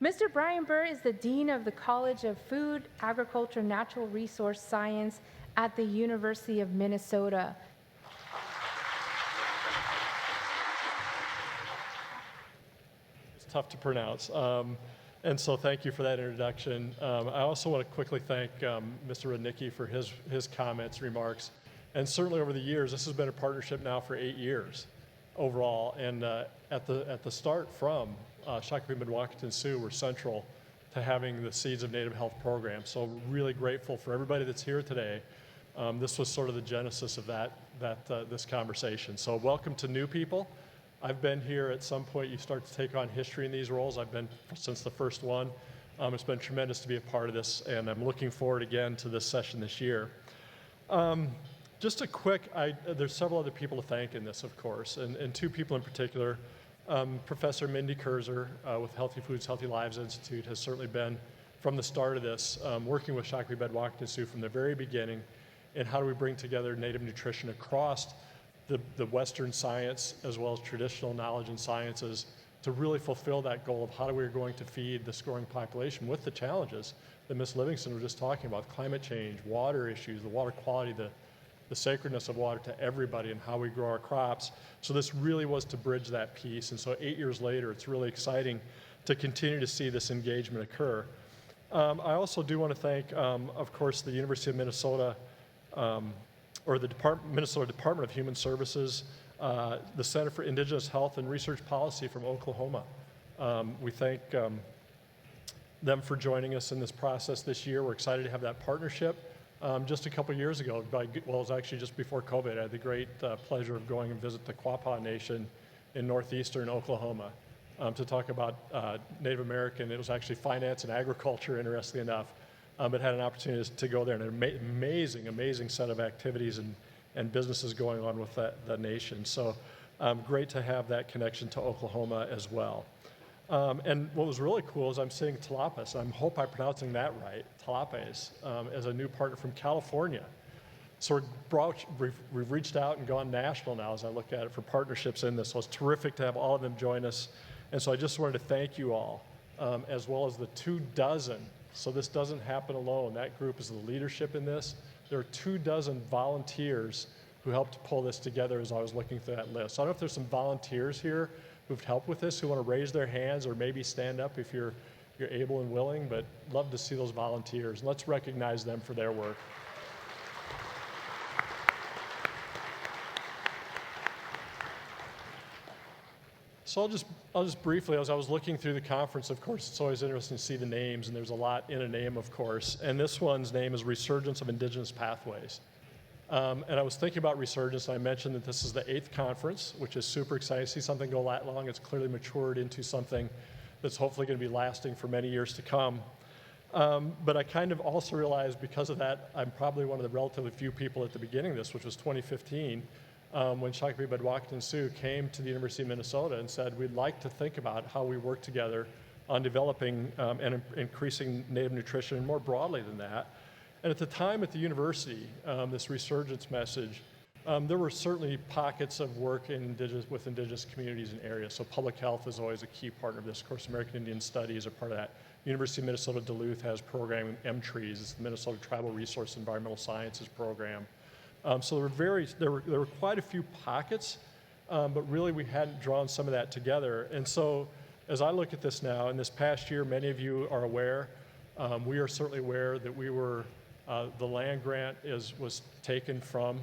Mr. Brian Buhr is the Dean of the College of Food, Agriculture, and Natural Resource Science at the University of Minnesota. It's tough to pronounce. And so thank you for that introduction. I also want to quickly thank Mr. Rudnicki for his comments, remarks. And certainly over the years, this has been a partnership now for 8 years overall. And at the start from Shakopee Mdewakanton Sioux were central to having the Seeds of Native Health program. So really grateful for everybody that's here today. This was sort of the genesis of this conversation. So welcome to new people. I've been here at some point, you start to take on history in these roles. I've been since the first one. It's been tremendous to be a part of this, and I'm looking forward again to this session this year. Just a quick, there's several other people to thank in this, of course, and two people in particular. Professor Mindy Kurzer with Healthy Foods, Healthy Lives Institute has certainly been, from the start of this, working with Shakopee Mdewakanton Sioux from the very beginning in how do we bring together Native nutrition across the Western science as well as traditional knowledge and sciences to really fulfill that goal of how we're going to feed this growing population with the challenges that Ms. Livingston was just talking about, climate change, water issues, the water quality, the sacredness of water to everybody and how we grow our crops. So this really was to bridge that piece. And so 8 years later, it's really exciting to continue to see this engagement occur. I also do want to thank, of course, the University of Minnesota, or the Minnesota Department of Human Services, the Center for Indigenous Health and Research Policy from Oklahoma. We thank them for joining us in this process this year. We're excited to have that partnership. Just a couple years ago, it was actually just before COVID, I had the great pleasure of going and visit the Quapaw Nation in northeastern Oklahoma to talk about Native American. It was actually finance and agriculture, interestingly enough. But had an opportunity to go there, and an amazing set of activities and businesses going on with that nation. So great to have that connection to Oklahoma as well. And what was really cool is I'm seeing Talapas, I hope I'm pronouncing that right, Talapes, as a new partner from California. So we've reached out and gone national now as I look at it for partnerships in this. So it's terrific to have all of them join us. And so I just wanted to thank you all, as well as the 24. So this doesn't happen alone. That group is the leadership in this. There are 24 volunteers who helped pull this together as I was looking through that list. So I don't know if there's some volunteers here who've helped with this, who want to raise their hands or maybe stand up if you're able and willing, but love to see those volunteers. Let's recognize them for their work. So I'll just briefly, as I was looking through the conference, of course, it's always interesting to see the names, and there's a lot in a name, of course. And this one's name is Resurgence of Indigenous Pathways. And I was thinking about Resurgence, and I mentioned that this is the 8th conference, which is super exciting to see something go that long. It's clearly matured into something that's hopefully going to be lasting for many years to come. But I kind of also realized because of that, I'm probably one of the relatively few people at the beginning of this, which was 2015, when Shakopee Mdewakanton Sioux came to the University of Minnesota and said, we'd like to think about how we work together on developing and increasing Native nutrition, and more broadly than that. And at the time at the university, this resurgence message, there were certainly pockets of work with indigenous communities and areas. So public health is always a key partner of this. Of course, American Indian Studies are part of that. University of Minnesota Duluth has programming M-Trees. It's the Minnesota Tribal Resource Environmental Sciences program. So there were quite a few pockets, but really we hadn't drawn some of that together. And so as I look at this now, in this past year, many of you are aware, we are certainly aware that the land grant was taken from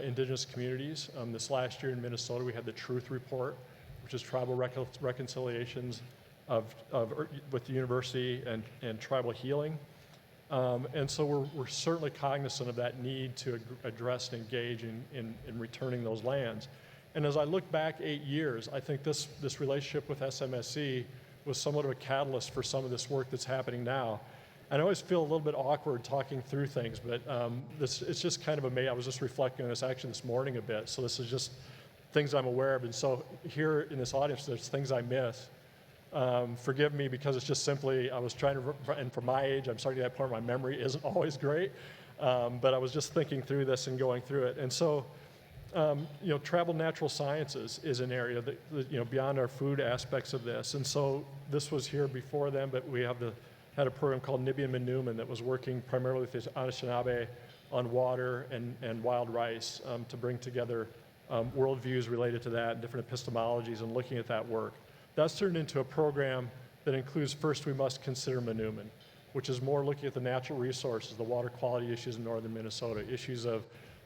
indigenous communities. This last year in Minnesota, we had the Truth Report, which is tribal reconciliations with the university and tribal healing. And so we're certainly cognizant of that need to address and engage in returning those lands. And as I look back 8 years, I think this relationship with SMSC was somewhat of a catalyst for some of this work that's happening now. And I always feel a little bit awkward talking through things, but it's just kind of amazing. I was just reflecting on this actually this morning a bit. So this is just things I'm aware of. And so here in this audience, there's things I miss. Forgive me because it's just simply, I was trying to, and for my age, I'm starting to that point where my memory isn't always great, but I was just thinking through this and going through it. And so Tribal natural sciences is an area that beyond our food aspects of this. And so this was here before them, but we had a program called Nibian Newman that was working primarily with the Anishinaabe on water and wild rice to bring together worldviews related to that and different epistemologies and looking at that work. That's turned into a program that includes First We Must Consider Newman, which is more looking at the natural resources, the water quality issues in northern Minnesota, issues of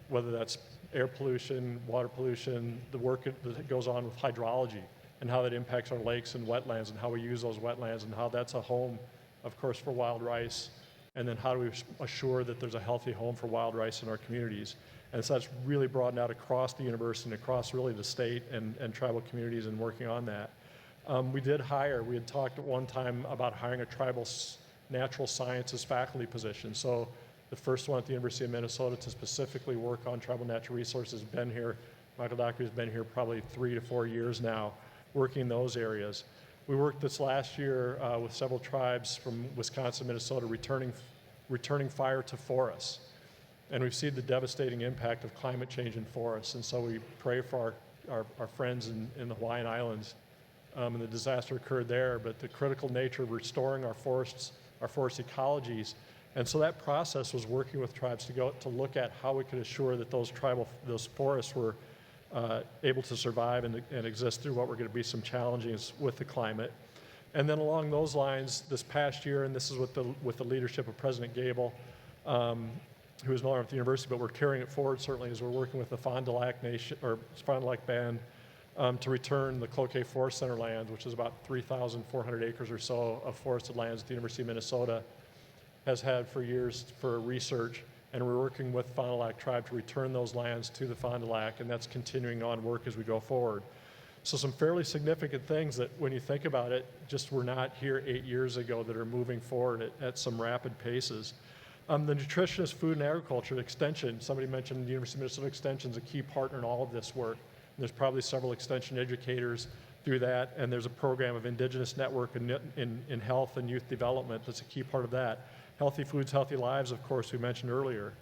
whether that's air pollution, water pollution, the work that goes on with hydrology and how that impacts our lakes and wetlands and how we use those wetlands and how that's a home, of course, for wild rice. And then how do we assure that there's a healthy home for wild rice in our communities? And so that's really broadened out across the university and across really the state and tribal communities and working on that. We had talked at one time about hiring a tribal natural sciences faculty position. So the first one at the University of Minnesota to specifically work on tribal natural resources has been here. Michael Dockery has been here probably 3 to 4 years now, working in those areas. We worked this last year with several tribes from Wisconsin, Minnesota, returning fire to forests. And we've seen the devastating impact of climate change in forests. And so we pray for our friends in the Hawaiian Islands. And the disaster occurred there, but the critical nature of restoring our forests, our forest ecologies. And so that process was working with tribes to look at how we could assure that those forests were able to survive and exist through what were going to be some challenges with the climate. And then along those lines, this past year, and this is with the leadership of President Gable, who is no longer at the university, but we're carrying it forward certainly as we're working with the Fond du Lac Nation or Fond du Lac Band to return the Cloquet Forest Center land, which is about 3,400 acres or so of forested lands at the University of Minnesota, has had for years for research. And we're working with Fond du Lac tribe to return those lands to the Fond du Lac, and that's continuing on work as we go forward. So some fairly significant things that when you think about it, just were not here 8 years ago that are moving forward at some rapid paces. The nutritionist, food and agriculture extension, somebody mentioned the University of Minnesota Extension is a key partner in all of this work. And there's probably several extension educators through that, and there's a program of indigenous network in health and youth development that's a key part of that. Healthy foods, healthy lives, of course, we mentioned earlier.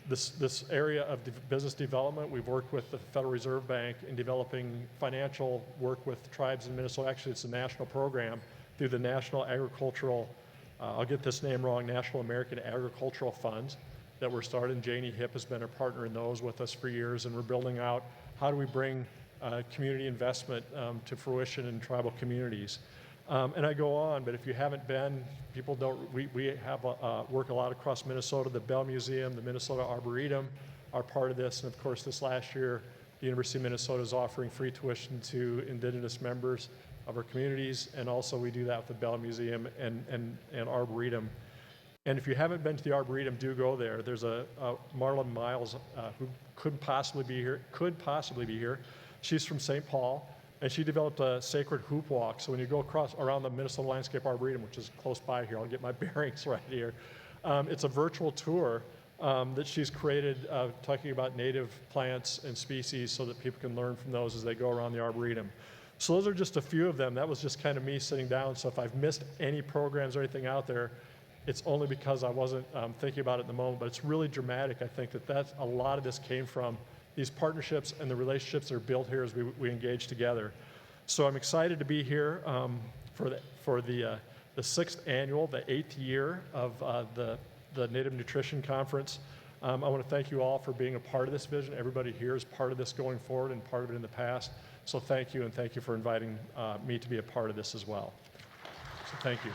This area of business development, we've worked with the Federal Reserve Bank in developing financial work with tribes in Minnesota. Actually, it's a national program through the National Agricultural, I'll get this name wrong, National American Agricultural Funds that were started. Janie Hipp has been a partner in those with us for years, and we're building out how do we bring community investment to fruition in tribal communities. And I go on, but if you haven't been, people don't, we have work a lot across Minnesota. The Bell Museum, the Minnesota Arboretum are part of this. And of course, this last year, the University of Minnesota is offering free tuition to indigenous members of our communities. And also we do that with the Bell Museum and Arboretum. And if you haven't been to the Arboretum, do go there. There's a Marlon Miles who could possibly be here. She's from St. Paul. And she developed a sacred hoop walk. So when you go around the Minnesota Landscape Arboretum, which is close by here, I'll get my bearings right here. It's a virtual tour that she's created talking about native plants and species so that people can learn from those as they go around the Arboretum. So those are just a few of them. That was just kind of me sitting down. So if I've missed any programs or anything out there, it's only because I wasn't thinking about it in the moment. But it's really dramatic. I think that's a lot of this came from these partnerships and the relationships that are built here as we engage together. So I'm excited to be here for the 6th annual, the 8th year of the Native Nutrition Conference. I want to thank you all for being a part of this vision. Everybody here is part of this going forward and part of it in the past. So thank you, and thank you for inviting me to be a part of this as well. So thank you.